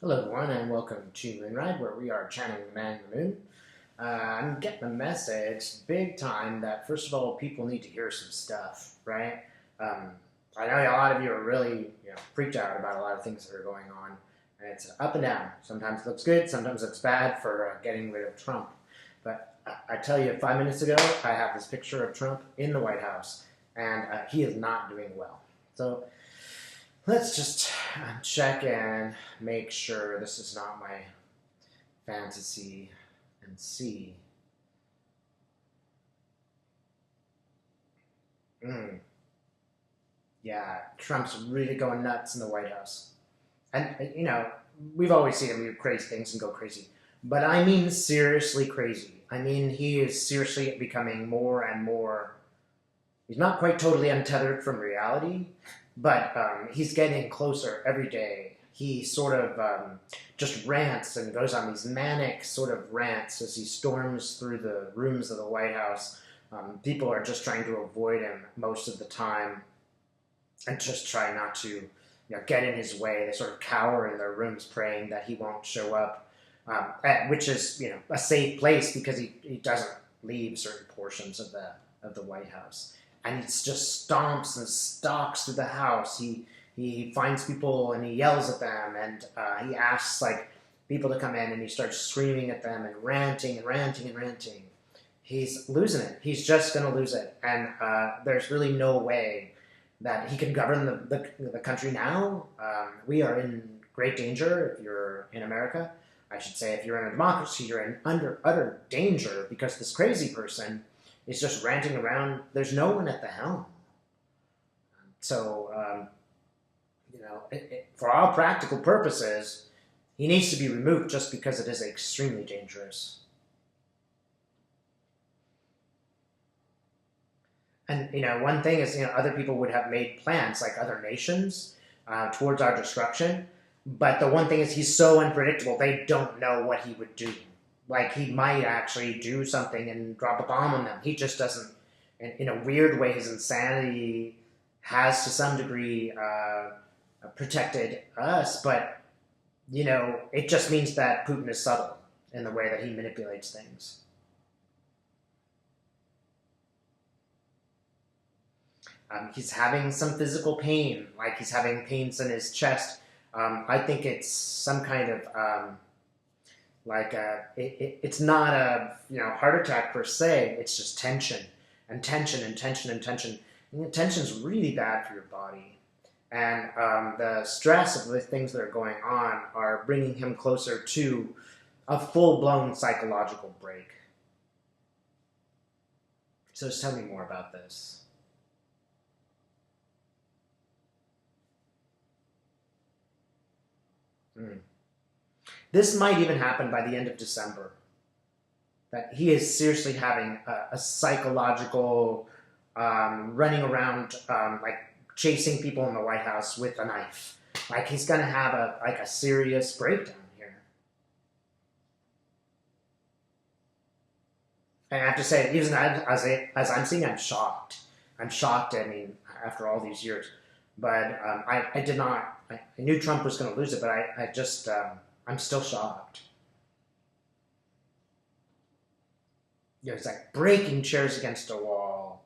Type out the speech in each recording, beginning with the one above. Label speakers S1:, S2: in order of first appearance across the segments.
S1: Hello everyone and welcome to Moonride, where we are channeling the man in the moon. I'm getting the message big time that first of all people need to hear some stuff, right? Um, I know a lot of you are really freaked out about a lot of things that are going on, and it's up and down. Sometimes it looks good, sometimes it looks bad for getting rid of Trump. But I tell you, 5 minutes ago I have this picture of Trump in the White House, and he is not doing well. So let's just check and make sure this is not my fantasy and see. Mm, yeah, Trump's really going nuts in the White House. And, we've always seen him do crazy things and go crazy. But I mean seriously crazy. I mean, he is seriously becoming more and more. He's not quite totally untethered from reality, but he's getting closer every day. He sort of just rants and goes on these manic sort of rants as he storms through the rooms of the White House. People are just trying to avoid him most of the time and just try not to get in his way. They sort of cower in their rooms praying that he won't show up, which is a safe place because he doesn't leave certain portions of the White House, and he just stomps and stalks through the house. He finds people and he yells at them, and he asks people to come in, and he starts screaming at them and ranting and ranting and ranting. He's losing it. He's just going to lose it, and there's really no way that he can govern the country now. We are in great danger if you're in America. I should say if you're in a democracy, you're in utter danger because this crazy person is just ranting around. There's no one at the helm. So, for all practical purposes, he needs to be removed just because it is extremely dangerous. And, one thing is, other people would have made plans, like other nations, towards our destruction. But the one thing is he's so unpredictable, they don't know what he would do. Like, he might actually do something and drop a bomb on them. He just doesn't. In a weird way, his insanity has, to some degree, protected us. But, it just means that Putin is subtle in the way that he manipulates things. He's having some physical pain, like he's having pains in his chest. I think it's some kind of it's not a heart attack per se. It's just tension and tension and tension and tension. And tension is really bad for your body, and the stress of the things that are going on are bringing him closer to a full-blown psychological break. So just tell me more about this. Mm. This might even happen by the end of December. That he is seriously having a psychological running around, like chasing people in the White House with a knife. Like he's going to have a serious breakdown here. And I have to say, even as I'm seeing, I'm shocked. I'm shocked. I mean, after all these years, but I did not. I knew Trump was going to lose it, but I just I'm still shocked. It's like breaking chairs against a wall,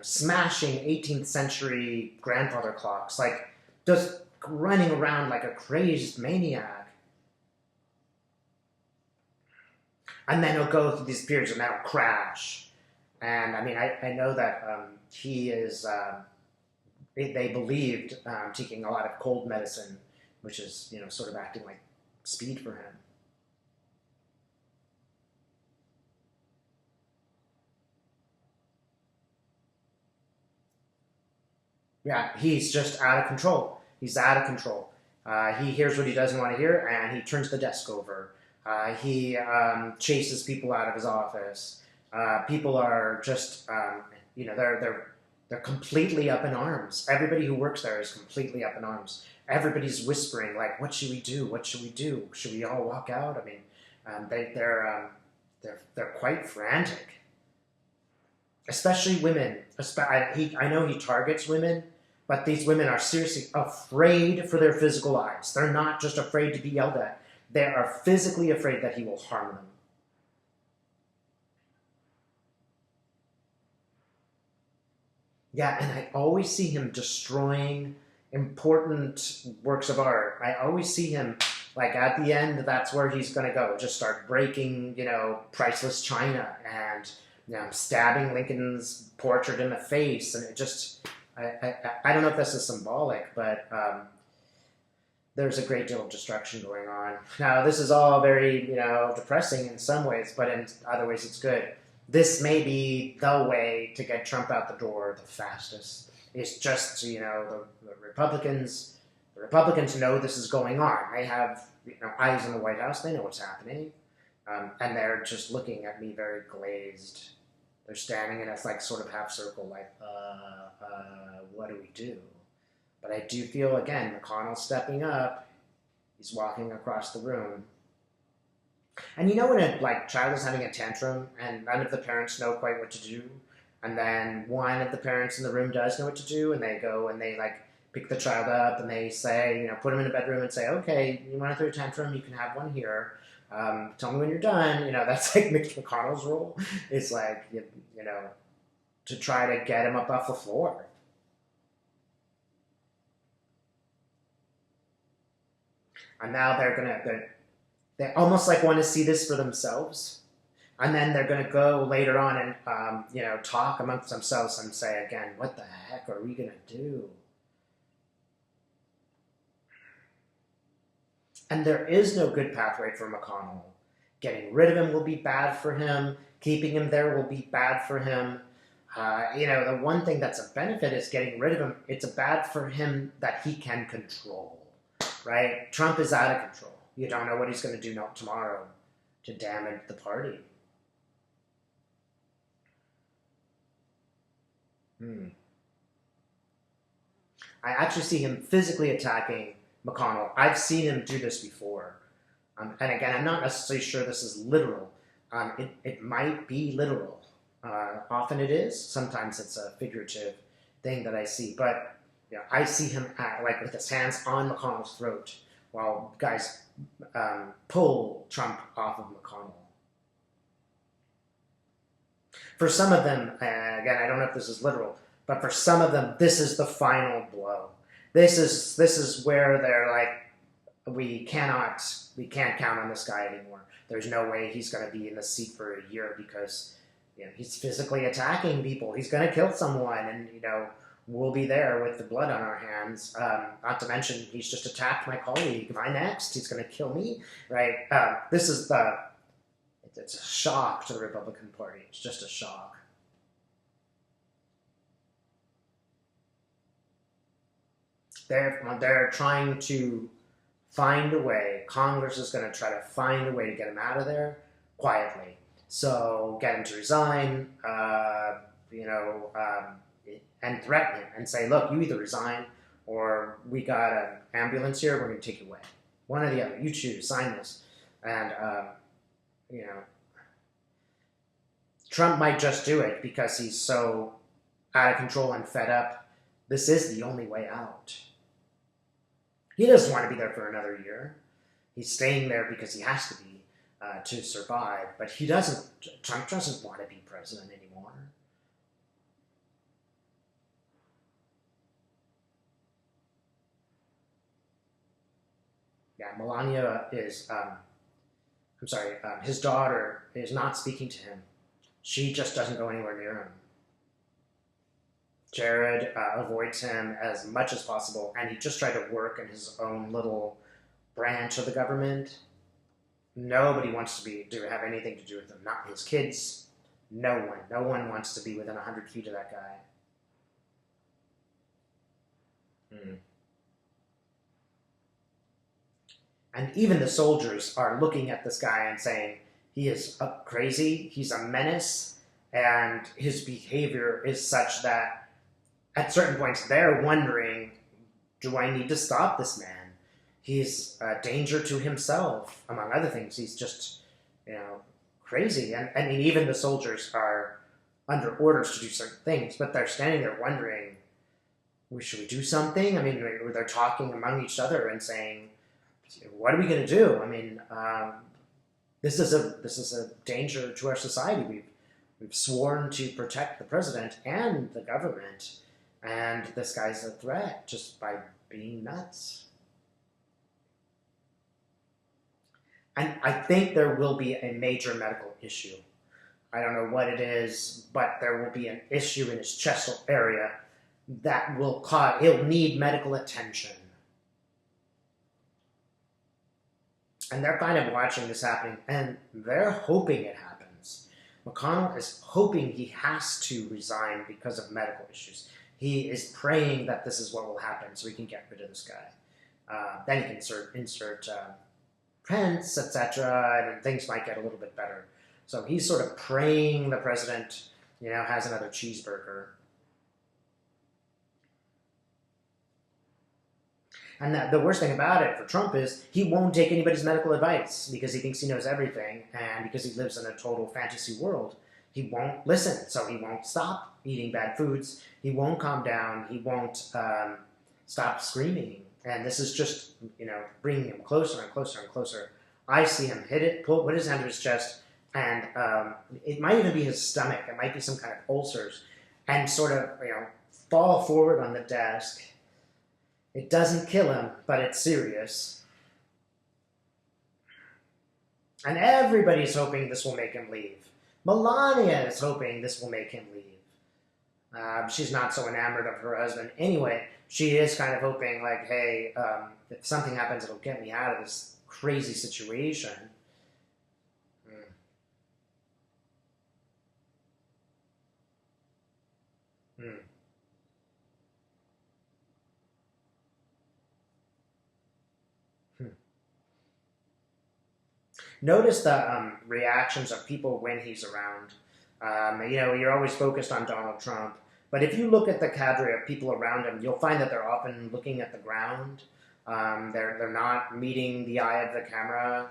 S1: smashing 18th century grandfather clocks, like just running around like a crazed maniac. And then he'll go through these periods and that'll crash. And I mean, I know that he is, they believed taking a lot of cold medicine, which is, sort of acting like speed for him. Yeah, he's just out of control. He's out of control. He hears what he doesn't want to hear, and he turns the desk over. He chases people out of his office. People are just, they're completely up in arms. Everybody who works there is completely up in arms. Everybody's whispering, like, "What should we do? What should we do? Should we all walk out?" I mean, they're quite frantic, especially women. I know he targets women, But these women are seriously afraid for their physical lives. They're not just afraid to be yelled at. They are physically afraid that he will harm them. Yeah, and I always see him destroying important works of art. I always see him, like, at the end, that's where he's going to go. Just start breaking, priceless china and, stabbing Lincoln's portrait in the face. And it just, I don't know if this is symbolic, but there's a great deal of destruction going on. Now, this is all very, depressing in some ways, but in other ways it's good. This may be the way to get Trump out the door the fastest. It's just, the Republicans. The Republicans know this is going on. They have eyes in the White House. They know what's happening, and they're just looking at me very glazed. They're standing in a sort of half circle, like, what do we do? But I do feel, again, McConnell stepping up. He's walking across the room. And when a child is having a tantrum and none of the parents know quite what to do, and then one of the parents in the room does know what to do, and they go and they pick the child up and they say, put him in a bedroom and say, okay, you want to throw a tantrum, you can have one here. Tell me when you're done. That's Mitch McConnell's role. It's to try to get him up off the floor. And now they almost want to see this for themselves. And then they're going to go later on and, talk amongst themselves and say again, what the heck are we going to do? And there is no good pathway for McConnell. Getting rid of him will be bad for him. Keeping him there will be bad for him. The one thing that's a benefit is getting rid of him. It's bad for him that he can control, right? Trump is out of control. You don't know what he's going to do tomorrow to damage the party. I actually see him physically attacking McConnell. I've seen him do this before. And again, I'm not necessarily sure this is literal. It might be literal. Often it is. Sometimes it's a figurative thing that I see. But I see him with his hands on McConnell's throat while guys pull Trump off of McConnell. For some of them, again, I don't know if this is literal, but for some of them, this is the final blow. This is where they're we can't count on this guy anymore. There's no way he's going to be in the seat for a year because he's physically attacking people. He's going to kill someone, and we'll be there with the blood on our hands. Not to mention, he's just attacked my colleague. Am I next? He's going to kill me, right? This is it's a shock to the Republican Party. It's just a shock. They're trying to find a way. Congress is going to try to find a way to get him out of there quietly. So get him to resign, and threaten him and say, look, you either resign or we got an ambulance here, we're going to take you away. One or the other. You choose. Sign this. And, Trump might just do it because he's so out of control and fed up. This is the only way out. He doesn't want to be there for another year. He's staying there because he has to be to survive. But Trump doesn't want to be president anymore. Yeah, Melania is, his daughter is not speaking to him. She just doesn't go anywhere near him. Jared avoids him as much as possible, and he just tried to work in his own little branch of the government. Nobody wants to have anything to do with him. Not his kids. No one. No one wants to be within 100 feet of that guy. And even the soldiers are looking at this guy and saying, he is crazy, he's a menace, and his behavior is such that at certain points they're wondering, do I need to stop this man? He's a danger to himself, among other things. He's just, crazy. And I mean, even the soldiers are under orders to do certain things, but they're standing there wondering, should we do something? I mean, they're talking among each other and saying, what are we going to do? I mean, this is a danger to our society. We've sworn to protect the president and the government, and this guy's a threat just by being nuts. And I think there will be a major medical issue. I don't know what it is, but there will be an issue in his chest area that will cause, he'll need medical attention. And they're kind of watching this happening, and they're hoping it happens. McConnell is hoping he has to resign because of medical issues. He is praying that this is what will happen so he can get rid of this guy. Then he can insert Pence, etc., and things might get a little bit better. So he's sort of praying the president, has another cheeseburger. And the worst thing about it for Trump is he won't take anybody's medical advice because he thinks he knows everything, and because he lives in a total fantasy world, he won't listen. So he won't stop eating bad foods. He won't calm down. He won't stop screaming. And this is just, bringing him closer and closer and closer. I see him put his hand to his chest, and it might even be his stomach. It might be some kind of ulcers, and sort of, fall forward on the desk. It doesn't kill him, but it's serious. And everybody's hoping this will make him leave. Melania is hoping this will make him leave. She's not so enamored of her husband anyway. She is kind of hoping, like, hey, if something happens, it'll get me out of this crazy situation. Notice the reactions of people when he's around. You're always focused on Donald Trump, but if you look at the cadre of people around him, you'll find that they're often looking at the ground. They're not meeting the eye of the camera.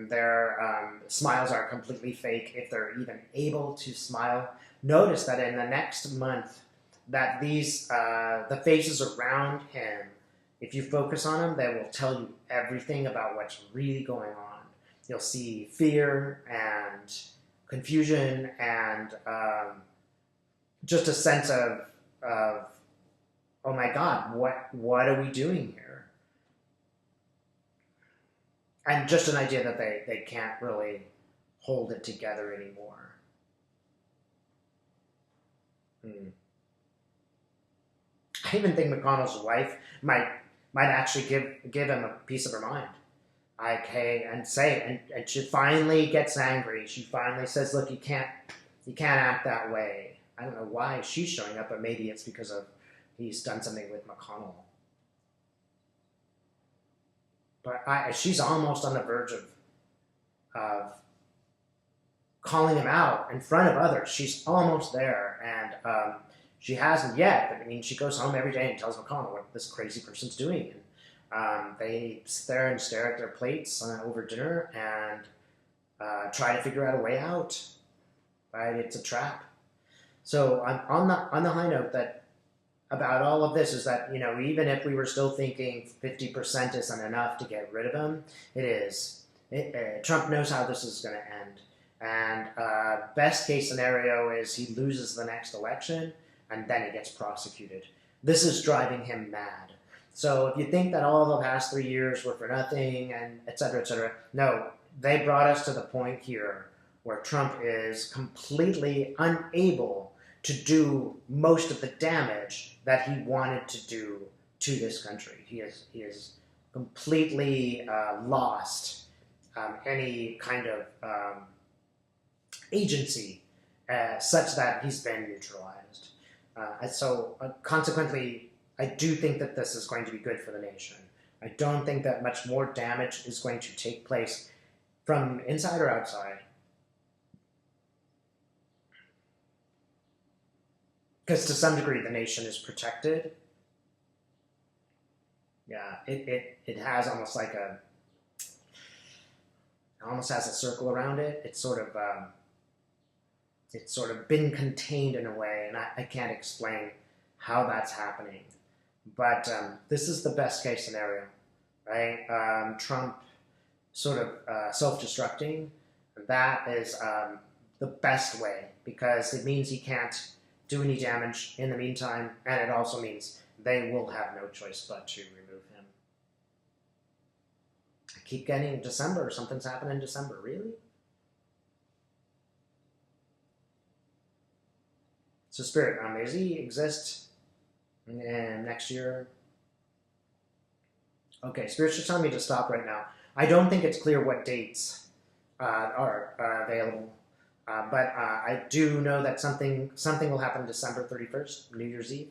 S1: Their smiles are completely fake if they're even able to smile. Notice that in the next month, that the faces around him, if you focus on them, they will tell you everything about what's really going on. You'll see fear and confusion and just a sense of oh my God, what are we doing here? And just an idea that they can't really hold it together anymore. I even think McConnell's wife might actually give him a piece of her mind. Okay, and she finally gets angry. She finally says, "Look, you can't act that way." I don't know why she's showing up, but maybe it's because he's done something with McConnell. But she's almost on the verge of calling him out in front of others. She's almost there, and she hasn't yet. But I mean, she goes home every day and tells McConnell what this crazy person's doing. They sit there and stare at their plates over dinner and try to figure out a way out. Right? It's a trap. So on the high note that about all of this is that, even if we were still thinking 50% isn't enough to get rid of him, it is. Trump knows how this is going to end. And best case scenario is he loses the next election and then he gets prosecuted. This is driving him mad. So if you think that all the past 3 years were for nothing and et cetera, no, they brought us to the point here where Trump is completely unable to do most of the damage that he wanted to do to this country. He is completely lost any kind of agency such that he's been neutralized. Consequently, I do think that this is going to be good for the nation. I don't think that much more damage is going to take place from inside or outside. Because to some degree the nation is protected. Yeah, it has almost like almost has a circle around it. It's sort of been contained in a way, and I can't explain how that's happening. But this is the best case scenario, right? Trump sort of self-destructing, that is the best way, because it means he can't do any damage in the meantime, and it also means they will have no choice but to remove him. I keep getting December. Something's happened in December. Really? So Spirit, does he exist next year? Okay, Spirit's just telling me to stop right now. I don't think it's clear what dates are available, but I do know that something will happen December 31st, New Year's Eve.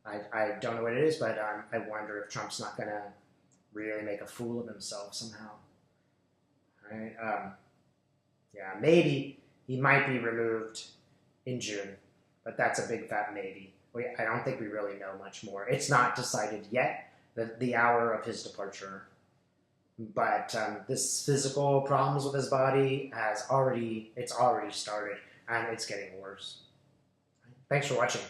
S1: I don't know what it is, but I wonder if Trump's not going to really make a fool of himself somehow. Right? Yeah, maybe he might be removed in June, but that's a big fat maybe. I don't think we really know much more. It's not decided yet, the hour of his departure. But this physical problems with his body it's already started, and it's getting worse. Thanks for watching.